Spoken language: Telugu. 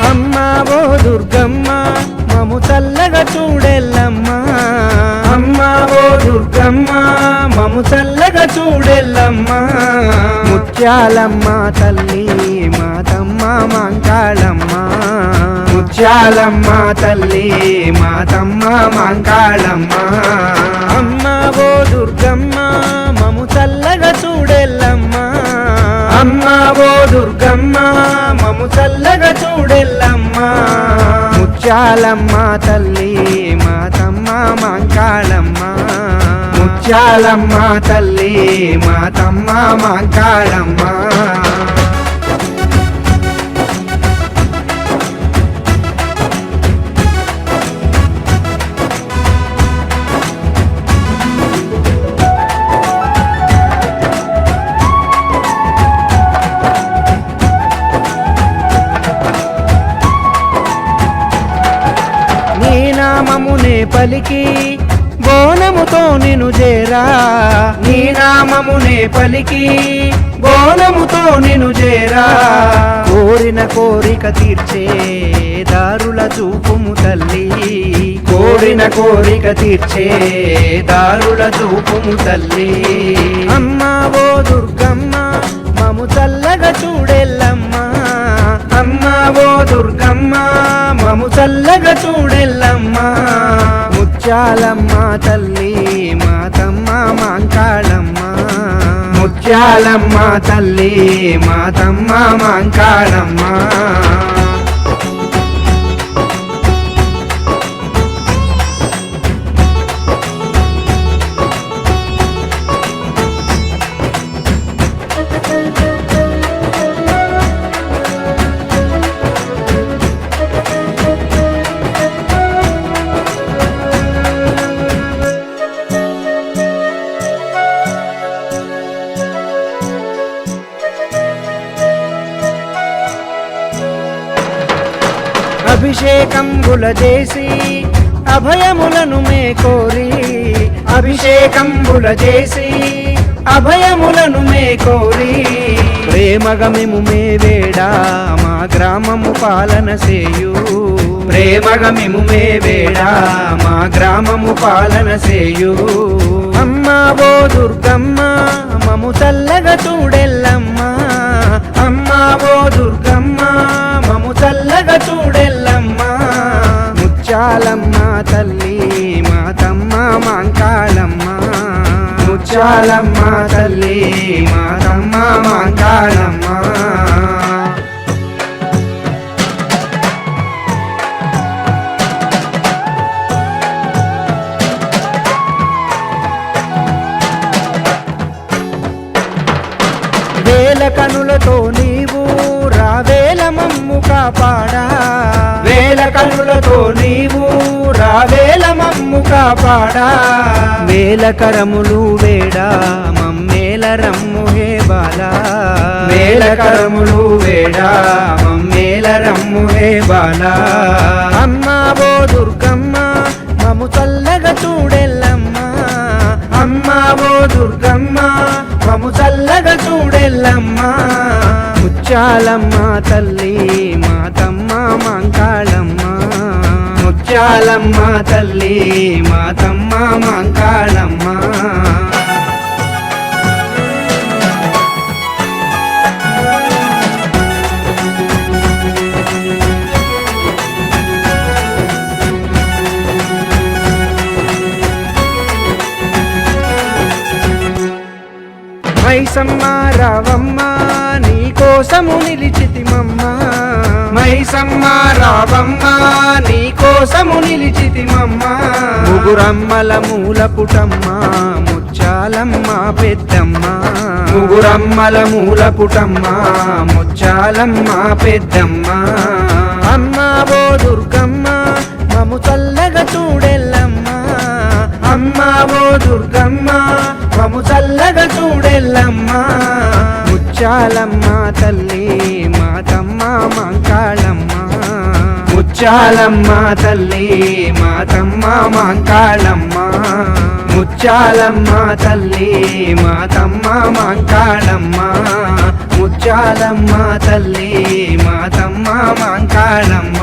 అమ్మా ఓ దుర్గమ్మ మము చల్లగా చూడెల్లమ్మా, అమ్మా ఓ దుర్గమ్మ మము చల్లగా చూడెల్లమ్మా. ముత్యాలమ్మ తల్లి మాతమ్మ మాంకాళమ్మ, ముత్యాలమ్మ తల్లి మాతమ్మ మాంకాళమ్మ. అమ్మా ఓ దుర్గమ్మ మము చల్లగా చూడెల్లమ్మా, అమ్మా ఓ దుర్గమ్మ మము చల్లగా చూడెల్లమ్మా. ముత్యాలమ్మ తల్లి మాతమ్మ మాంకాళమ్మ, ముత్యాలమ్మ తల్లి మాతమ్మ మాంకాళమ్మ. నీ నామమునే పలికి బోనముతో నిను చేరా, నీ నామమునే పలికి బోనముతో నిను చేరా. కోరిన కోరిక తీర్చే దారుల చూపుము తల్లి, కోరిన కోరిక తీర్చే దారుల చూపుము తల్లి. అమ్మా ఓ దుర్గమ్మ మము చల్లగా చూడెల్లమ్మా, అమ్మా ఓ దుర్గమ్మ మము చల్లగా చూడెల్లమ్మా. ముత్యాలమ్మ తల్లి మాతమ్మ మాంకాళమ్మ, ముత్యాలమ్మ తల్లి మాతమ్మ మాంకాళమ్మ. అభిషేకంబుల చేసి అభయములను మే కోరి, అభిషేకంబుల చేసి అభయములను మే కోరి. ప్రేమగమిము మే వేడా మా గ్రామము పాలన చేయు, ప్రేమగమిము మే వేడా మా గ్రామము పాలన చేయు. అమ్మా ఓ దుర్గమ్మ మము చల్లగా చూడెల్లమ్మా, అమ్మా ఓ దుర్గమ్మ మము చల్లగా చూడెల్లమ్మా. ముత్యాలమ్మ తల్లి మాతమ్మ మాంకాళమ్మ, ముత్యాలమ్మ తల్లి మాతమ్మ మాంకాళమ్మ. వేల కనులతో నీవు రావేల మమ్ము కాపాడా, వేల కనులతో నీవు రావేల మమ్ము కాపాడా. వేల కరములు వేడా మమ్మేల రమ్ము హే బాలా, వేల కరములు వేడా మమ్మేల రమ్ము హే బాలా. అమ్మా ఓ దుర్గమ్మ మము చల్లగా చూడెల్లమ్మా, అమ్మా ఓ దుర్గమ్మ మము చల్లగా చూడెల్లమ్మా. ముత్యాలమ్మ తల్లి మాతమ్మ మాంకాళమ్మ, ముత్యాలమ్మ తల్లి మాతమ్మ మాంకాళమ్మ. మైసమ్మ రావమ్మ నీ కోసము నిలిచితిమమ్మ, మైసమ్మ రావమ్మ నీ కోసము నిలిచితిమమ్మ. ముగురమ్మల మూల పుటమ్మ ముచ్చాలమ్మ పెద్దమ్మ, ముగురమ్మల మూల పుటమ్మ ముచ్చాలమ్మ పెద్దమ్మ. అమ్మా ఓ దుర్గమ్మ మము చల్లగా చూడెల్లమ్మా, అమ్మా ఓ దుర్గమ్మ మము చల్లగా చూడెల్లమ్మా. ముత్యాలమ్మ తల్లి మాతమ్మ మాంకాళమ్మ ముత్యాలమ్మ తల్లి మాతమ్మ మాంకాళమ్మ ముత్యాలమ్మ తల్లి మాతమ్మ మాంకాళమ్మ ముత్యాలమ్మ తల్లి మాతమ్మ మాంకాళమ్మ